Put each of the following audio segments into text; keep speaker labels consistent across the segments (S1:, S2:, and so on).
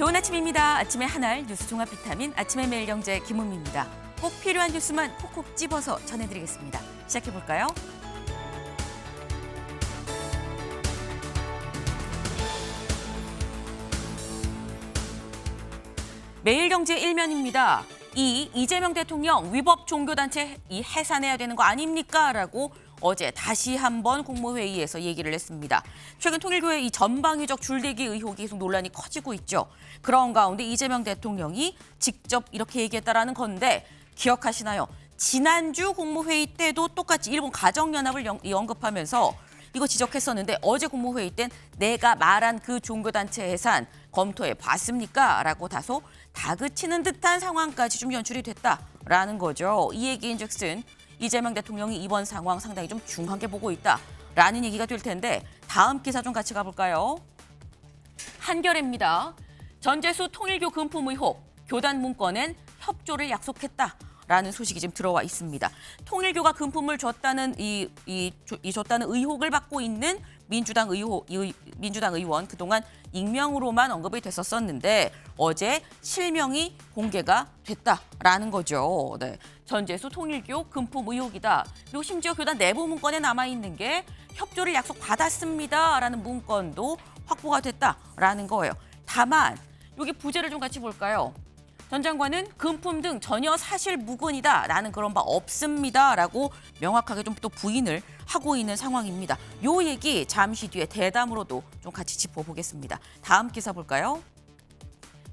S1: 좋은 아침입니다. 아침의 한알 뉴스 종합 비타민 아침의 매일경제 김은미입니다. 꼭 필요한 뉴스만 콕콕 집어서 전해드리겠습니다. 시작해볼까요? 매일경제 1면입니다. 이재명 대통령 위법 종교단체 해산해야 되는 거 아닙니까? 라고 어제 다시 한번 국무회의에서 얘기를 했습니다. 최근 통일교의 이 전방위적 줄대기 의혹이 계속 논란이 커지고 있죠. 그런 가운데 이재명 대통령이 직접 이렇게 얘기했다라는 건데 기억하시나요? 지난주 국무회의 때도 똑같이 일본 가정연합을 언급하면서 이거 지적했었는데 어제 국무회의 땐 내가 말한 그 종교단체 해산 검토해 봤습니까? 라고 다소 다그치는 듯한 상황까지 좀 연출이 됐다라는 거죠. 이 얘기인즉슨 이재명 대통령이 이번 상황 상당히 좀 중하게 보고 있다라는 얘기가 될 텐데 다음 기사 좀 같이 가볼까요? 한겨레입니다. 전재수 통일교 금품 의혹, 교단 문건엔 협조를 약속했다라는 소식이 지금 들어와 있습니다. 통일교가 금품을 줬다는 줬다는 의혹을 받고 있는 민주당 의원 그동안 익명으로만 언급이 됐었는데 어제 실명이 공개가 됐다라는 거죠. 네. 전재수 통일교 금품 의혹이다. 그리고 심지어 교단 내부 문건에 남아있는 게 협조를 약속받았습니다라는 문건도 확보가 됐다라는 거예요. 다만 여기 부제를 좀 같이 볼까요? 전 장관은 금품 등 전혀 사실 무근이다라는 그런 바 없습니다라고 명확하게 좀 또 부인을 하고 있는 상황입니다. 요 얘기 잠시 뒤에 대담으로도 좀 같이 짚어보겠습니다. 다음 기사 볼까요?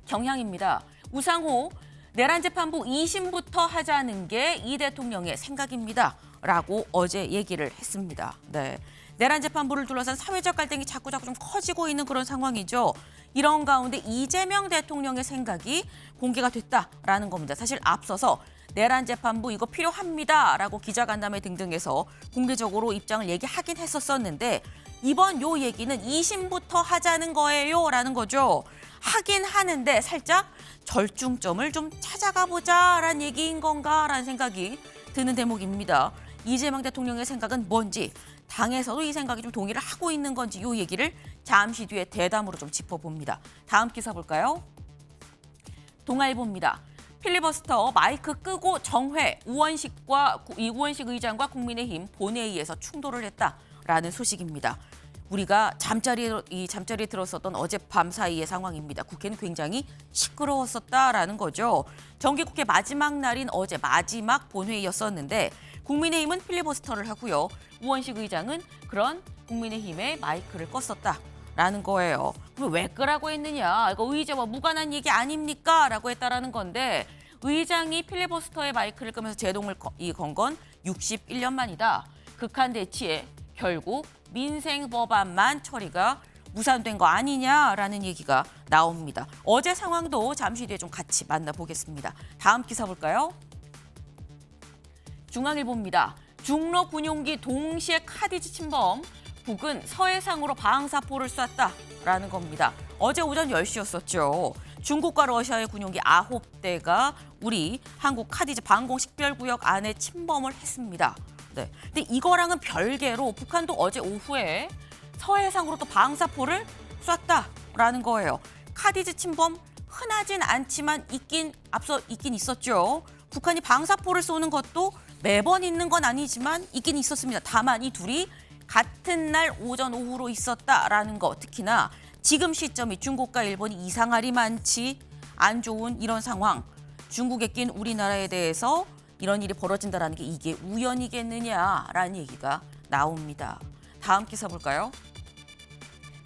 S1: 경향입니다. 우상호 내란 재판부 2심부터 하자는 게 이 대통령의 생각입니다라고 어제 얘기를 했습니다. 네. 내란 재판부를 둘러싼 사회적 갈등이 자꾸 좀 커지고 있는 그런 상황이죠. 이런 가운데 이재명 대통령의 생각이 공개가 됐다라는 겁니다. 사실 앞서서 내란 재판부 이거 필요합니다라고 기자간담회 등등에서 공개적으로 입장을 얘기하긴 했었는데 이번 요 얘기는 2심부터 하자는 거예요라는 거죠. 하긴 하는데 살짝 절충점을 좀 찾아가 보자라는 얘기인 건가라는 생각이 드는 대목입니다. 이재명 대통령의 생각은 뭔지 당에서도 이 생각이 좀 동의를 하고 있는 건지 이 얘기를 잠시 뒤에 대담으로 좀 짚어봅니다. 다음 기사 볼까요? 동아일보입니다. 필리버스터 마이크 끄고 정회 우원식 의장과 국민의힘 본회의에서 충돌을 했다라는 소식입니다. 우리가 잠자리에 들었었던 어젯밤 사이의 상황입니다. 국회는 굉장히 시끄러웠었다라는 거죠. 정기국회 마지막 날인 어제 마지막 본회의였었는데 국민의힘은 필리버스터를 하고요. 우원식 의장은 그런 국민의힘의 마이크를 껐었다라는 거예요. 그럼 왜 끄라고 했느냐? 이거 의제와 무관한 얘기 아닙니까? 라고 했다라는 건데 의장이 필리버스터의 마이크를 끄면서 제동을 건 건 61년 만이다. 극한 대치에 결국 민생 법안만 처리가 무산된 거 아니냐라는 얘기가 나옵니다. 어제 상황도 잠시 뒤에 좀 같이 만나보겠습니다. 다음 기사 볼까요? 중앙일보입니다. 중러 군용기 동시에 카디지 침범, 북은 서해상으로 방사포를 쐈다라는 겁니다. 어제 오전 10시였었죠. 중국과 러시아의 군용기 9대가 우리 한국 카디지 방공 식별구역 안에 침범을 했습니다. 네. 근데 이거랑은 별개로 북한도 어제 오후에 서해상으로 또 방사포를 쐈다라는 거예요. 카디지 침범 흔하진 않지만 앞서 있긴 있었죠. 북한이 방사포를 쏘는 것도 매번 있는 건 아니지만 있긴 있었습니다. 다만 이 둘이 같은 날 오전 오후로 있었다라는 거 특히나 지금 시점이 중국과 일본이 이상할이 많지 안 좋은 이런 상황. 중국에 낀 우리나라에 대해서 이런 일이 벌어진다는 게 이게 우연이겠느냐라는 얘기가 나옵니다. 다음 기사 볼까요?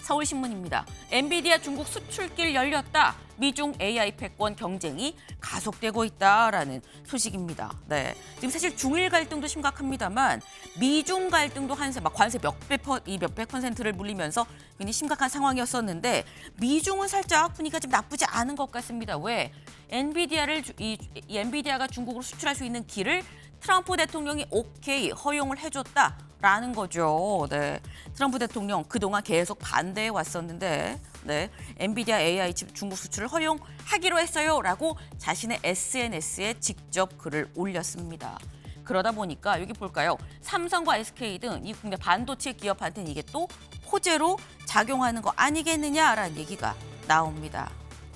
S1: 서울신문입니다. 엔비디아 중국 수출길 열렸다. 미중 AI 패권 경쟁이 가속되고 있다라는 소식입니다. 네, 지금 사실 중일 갈등도 심각합니다만 미중 갈등도 관세 몇백 퍼센트를 물리면서 굉장히 심각한 상황이었었는데 미중은 살짝 분위기가 좀 나쁘지 않은 것 같습니다. 왜? 엔비디아가 중국으로 수출할 수 있는 길을 트럼프 대통령이 오케이 허용을 해줬다라는 거죠. 네, 트럼프 대통령 그동안 계속 반대해 왔었는데 네, 엔비디아 AI 칩 중국 수출을 허용하기로 했어요라고 자신의 SNS에 직접 글을 올렸습니다. 그러다 보니까 여기 볼까요? 삼성과 SK 등 이 국내 반도체 기업한테는 이게 또 호재로 작용하는 거 아니겠느냐라는 얘기가 나옵니다.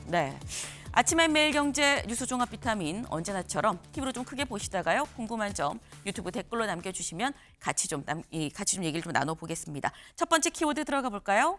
S1: 네. 아침엔 매일경제 뉴스 종합 비타민 언제나처럼 TV로 좀 크게 보시다가요. 궁금한 점 유튜브 댓글로 남겨주시면 같이 좀 얘기를 좀 나눠보겠습니다. 첫 번째 키워드 들어가 볼까요?